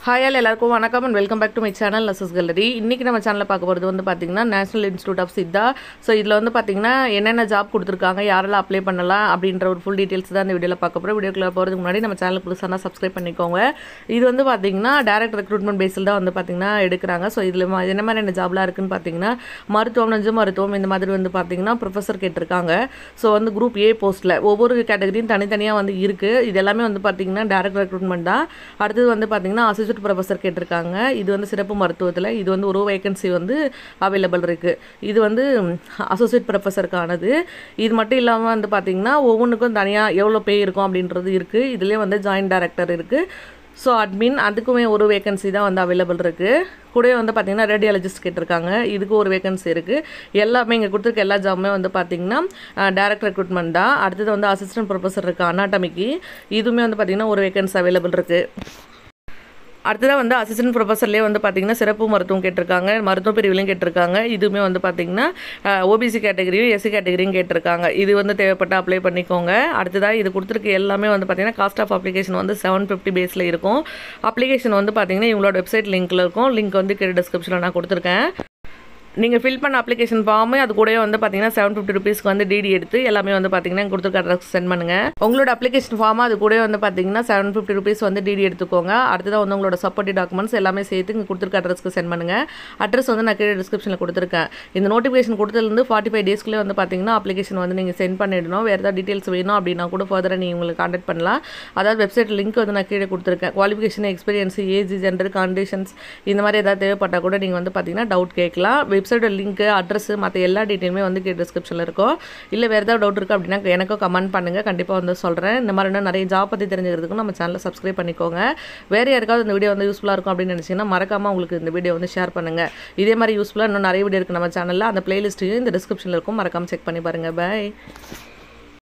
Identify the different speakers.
Speaker 1: Hi all எல்லாருக்கும் வணக்கம் and welcome back to my channel Nurses Gallery. இன்றைக்கி நம்ம சேனலில் பார்க்க போகிறது வந்து பார்த்திங்கன்னா National Institute of Siddha. So இதில் வந்து பார்த்திங்கன்னா என்னென்ன ஜாப் கொடுத்துருக்காங்க, யாரெல்லாம் அப்ளை பண்ணலாம் அப்படின்ற ஒரு ஃபுல் டீட்டெயில்ஸ் தான் இந்த வீடியோவில் பார்க்க போகிறோம். வீடியோக்குள்ளே போகிறதுக்கு முன்னாடி நம்ம சேனலுக்கு புதுசாக சப்ஸ்கிரைப் பண்ணிக்கோங்க. இது வந்து பார்த்திங்கன்னா டேரக்ட் ரெக்ரூட்மெண்ட் பேஸில் தான் வந்து பார்த்திங்கன்னா எடுக்கிறாங்க. ஸோ இதில் என்ன மாதிரி என்ன ஜாப்லாம் இருக்குதுன்னு பார்த்திங்கன்னா மருத்துவம், நெஞ்சு மருத்துவம் இந்த மாதிரி வந்து பார்த்திங்கன்னா ப்ரொஃபஸர் கேட்டிருக்காங்க. ஸோ வந்து குரூப் ஏ போஸ்ட்டில் ஒவ்வொரு கேட்டகரியும் தனித்தனியாக வந்து இருக்குது. இது எல்லாமே வந்து பார்த்திங்கன்னா டேரக்ட் ரெக்ரூட்மெண்ட் தான். அடுத்தது வந்து பார்த்திங்கன்னா ப்ரொஃபஸர் கேட்டிருக்காங்க. இது வந்து சிறப்பு மருத்துவத்தில் இது வந்து ஒரு வேகன்சி வந்து அவைலபிள் இருக்குது. இது வந்து அசோசியேட் ப்ரொஃபஸருக்கானது. இது மட்டும் இல்லாமல் வந்து பார்த்திங்கன்னா ஒவ்வொன்றுக்கும் தனியாக எவ்வளோ பே இருக்கும் அப்படின்றது இருக்குது. இதுலேயே வந்து ஜாயின்ட் டைரக்டர் இருக்குது. ஸோ அட்மின் அதுக்குமே ஒரு வேகன்சி தான் வந்து அவைலபிள் இருக்குது. கூட வந்து பார்த்திங்கன்னா ரேடியாலஜிஸ்ட் கேட்டிருக்காங்க. இதுக்கு ஒரு வேகன்சி இருக்குது. எல்லாமே இங்கே கொடுத்துருக்க எல்லா ஜாபுமே வந்து பார்த்திங்கன்னா டேரக்ட் ரெக்ரூட்மெண்ட் தான். அடுத்தது வந்து அசிஸ்டன்ட் ப்ரொஃபஸர் இருக்குது அனாட்டமிக்கு. இதுவுமே வந்து பார்த்திங்கன்னா ஒரு வேகன்சி அவைலபிள் இருக்குது. அடுத்ததாக வந்து அசிஸ்டன்ட் ப்ரொஃபஸர்லேயே வந்து பார்த்திங்கன்னா சிறப்பு மருத்துவம் கேட்டிருக்காங்க, மருத்துவ பிரிவுலையும் கேட்டிருக்காங்க. இதுவுமே வந்து பார்த்திங்கன்னா ஓபிசி கேட்டகரியும் எஸ்சி கேட்டகரியும் கேட்டிருக்காங்க. இது வந்து தேவைப்பட்ட அப்ளை பண்ணிக்கோங்க. அடுத்ததாக இது கொடுத்துருக்க எல்லாமே வந்து பார்த்திங்கன்னா காஸ்ட் ஆஃப் அப்ளிகேஷன் வந்து 750 பேஸில் இருக்கும். அப்ளிகேஷன் வந்து பார்த்திங்கன்னா இவங்களோட வெப்சைட் லிங்க்கில் இருக்கும். லிங்க் வந்து கீழே டிஸ்கிரிப்ஷனில் நான் கொடுத்துருக்கேன். நீங்கள் ஃபில் பண்ண அப்ளிகேஷன் ஃபார்மு அது கூட வந்து பார்த்தீங்கன்னா 750 ருபீஸ்க்கு வந்து டிடி எடுத்து எல்லாமே வந்து பார்த்தீங்கன்னா கொடுத்துருக்க அட்ரஸ் சென்ட் பண்ணுங்கள். உங்களோட அப்ளிகேஷன் ஃபார்மாக அது கூட வந்து பார்த்தீங்கன்னா 750 ருபீஸ் வந்து டிடி எடுத்துக்கோங்க. அடுத்ததாக வந்து உங்களோட சப்போர்ட்டிவ் டாக்குமெண்ட்ஸ் எல்லாமே சேர்த்து இங்கே கொடுத்துருக்க அட்ரஸ்க்கு சென்ட் பண்ணுங்கள். அட்ரஸ் வந்து நான் கீழே டிஸ்கிரிப்ஷனில் கொடுத்துருக்கேன். இந்த நோட்டிஃபிகேஷன் கொடுத்ததுலேருந்து 45 டேஸ்க்குள்ளே வந்து பார்த்தீங்கன்னா அப்ளிகேஷன் வந்து நீங்கள் சென்ட் பண்ணிடணும். வேறு ஏதாவது டீட்டெயில்ஸ் வேணும் அப்படின்னா கூட ஃபர்தராக நீங்கள் உங்களுக்கு கான்டாக்ட் பண்ணலாம். அதாவது வெப்சைட் லிங்க் வந்து நான் கீழே கொடுத்துருக்கேன். Qualification, experience, age, gender, conditions இந்த மாதிரி ஏதாவது தேவைப்பட்டால் கூட நீங்கள் வந்து பார்த்தீங்கன்னா டவுட் கேட்கலாம். வெப்சைட்டோட லிங்க், அட்ரஸ், மற்ற எல்லா டீட்டெயிலுமே வந்து டிஸ்கிரிப்ஷனில் இருக்கும். இல்லை வேறு ஏதாவது டவுட் இருக்குது அப்படின்னா எனக்கும் கமெண்ட் பண்ணுங்கள். கண்டிப்பாக வந்து சொல்கிறேன். இந்த மாதிரி இன்னும் நிறைய ஜாப் பற்றி தெரிஞ்சுக்கிறதுக்கும் நம்ம சேனலை சப்ஸ்கிரைப் பண்ணிக்கோங்க. வேறு யாருக்காவது இந்த வீடியோ வந்து யூஸ்ஃபுல்லாக இருக்கும் அப்படின்னு நினச்சிங்கன்னா மறக்காமல் உங்களுக்கு இந்த வீடியோ வந்து ஷேர் பண்ணுங்கள். இதே மாதிரி யூஸ்ஃபுல்லாக இன்னும் நிறைய வீடியோ இருக்குது நம்ம சேனலில். அந்த பிளேலிஸ்ட்டையும் இந்த டிஸ்கிரிப்ஷனில் இருக்கும். மறக்காமல் செக் பண்ணி பாருங்கள். பை.